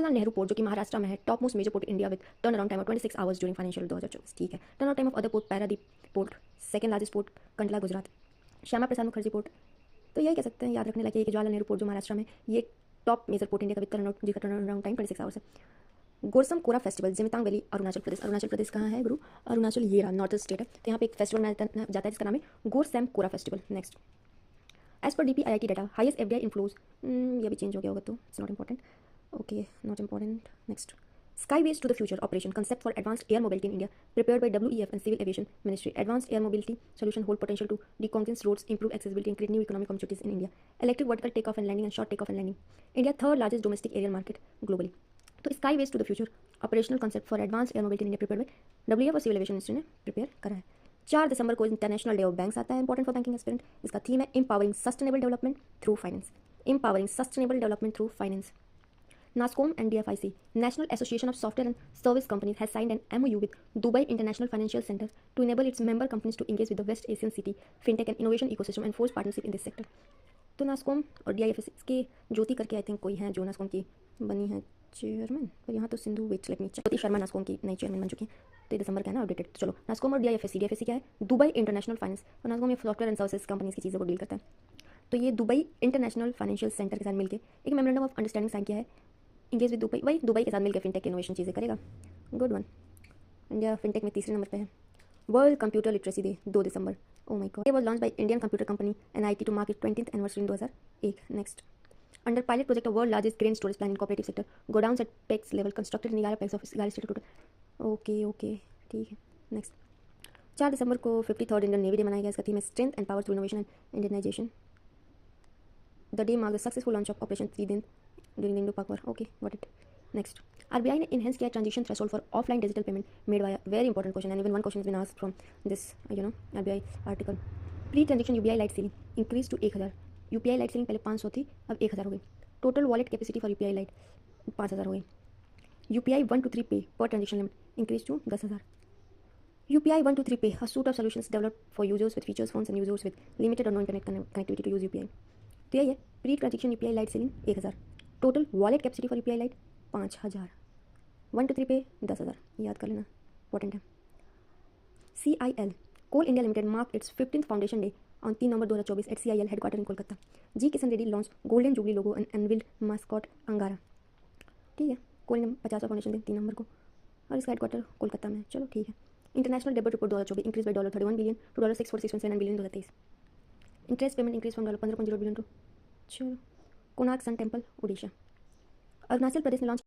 Jawaharlal Nehru port जो कि महाराष्ट्र में है, top most major port India with turn around time of 26 hours during financial 2024। ठीक है। Turn around time of other port Paradip port, second largest port Kandla Gujarat, Shyama Prasad Mukherjee port. तो यही कह सकते हैं, याद रखने लगे कि जवाहरलाल नेहरू पोर्ट जो महाराष्ट्र में, ये टॉप मेजर पोर्ट इंडिया का with turn around time 26 hours है। गोरसम कोरा फेस्टिवल, जिमितांग वैली, अरुणाचल प्रदेश। अरुणाचल प्रदेश कहाँ है गुरु? अरुणाचल ये रहा, नॉर्थ स्टेट है। तो यहाँ पे एक फेस्टिवल मनाया जाता है जिसका नाम है Gorsam Kora festival. Next, as per DPIIT data, highest FDI inflows, ये भी चेंज हो गया होगा तो it's not important. Okay, not important. Next, Skyways to the Future Operation Concept for Advanced Air Mobility in India, prepared by WEF and Civil Aviation Ministry. Advanced air mobility solution hold potential to decongest roads, improve accessibility, and create new economic opportunities in India. Electric vertical takeoff and landing and short takeoff and landing. India third largest domestic aerial market globally. तो Skyways to the Future Operational Concept for Advanced Air Mobility in India, prepared by WEF और Civil Aviation Ministry ने prepare करा है। 4 दिसंबर को international day of banks आता है, important for banking aspirant. इसका theme है empowering sustainable development through finance. Empowering sustainable development through finance. NASSCOM and DFIC, National Association of Software and Service Companies, has signed an MOU with Dubai International Financial Center to enable its member companies to engage with the West Asian city, fintech and innovation ecosystem and force partnership in this sector. तो NASSCOM और DIFIC के ज्योति करके I think कोई है जो NASSCOM की बनी है चेयरमैन, पर यहाँ तो Sindhu wait let me check. Jyoti Sharma NASSCOM की नई चेयरमैन बन चुकी है, तो दिसंबर का है ना अपडेटेड। तो चलो, NASSCOM और DIFIC क्या है? Dubai international finance. और NASSCOM ये सॉफ्टवेयर एंड सर्विसेज कंपनीज की चीज़ों को डील करता है। तो ये दुबई इंटरनेशनल फाइनेंशियल सेंटर के साथ मिलकर एक मेमोरेंडम ऑफ अंडरस्टैंडिंग साइन किया है। इंगेज विद दुबई, वही दुबई के साथ मिलकर फिनटेक इनोवेशन चीज़ें करेगा। Good one. इंडिया फिनटेक में तीसरे नंबर पे है। वर्ल्ड कंप्यूटर लिटरेसी डे 2 दिसंबर। Oh my god. ये was launch by Indian computer company NIT to mark it 20th anniversary in 2001। Next, under pilot project world largest grain storage plan in cooperative sector, godown at PACS level constructed in 11 PACS of 11 state total. Okay okay, ठीक है। Next, 4 दिसंबर को 53rd Indian navy day मनाया गया। इसका theme है strength and power through innovation and Indianisation. The day mark the successful launch of operation 3 दिन during the Indo-Pak War. Okay, got it. Next, RBI ने enhanced किया transition threshold for offline digital payment made via very important question and even one question has been asked from this RBI article. Pre-transaction UPI light ceiling increased to 1000. UPI light ceiling पहले 500 थी, अब 1000 हो गई। Total wallet capacity for UPI light 5000 हो गई। UPI 1 to 3 pay per transaction limit increased to 10,000. UPI 1 to 3 pay, a suite of solutions developed for users with features, phones and users with limited or no internet connectivity to use UPI. तो यही है, pre transaction UPI light ceiling 1000, total wallet capacity for UPI light 5000, 1 to 3 पे 10,000, याद कर लेना, important है। CIL coal India limited mark its 15th foundation day on 3 November 2024 at CIL headquarter in Kolkata. G Kishan Reddy launch golden jubilee logo and unveiled mascot Angara. ठीक है, coal India 50वां foundation day 3 नवंबर को, और इसका हेडक्वार्टर कोलकाता में। चलो ठीक है। इंटरनेशनल डेब्ट report 2024 increase by $31 billion to $646.7 billion 2023। Interest payment increase from $15.0 billion to. चलो, कोणार्क सन टेम्पल, ओडिशा। अरुणाचल प्रदेश ने लॉन्च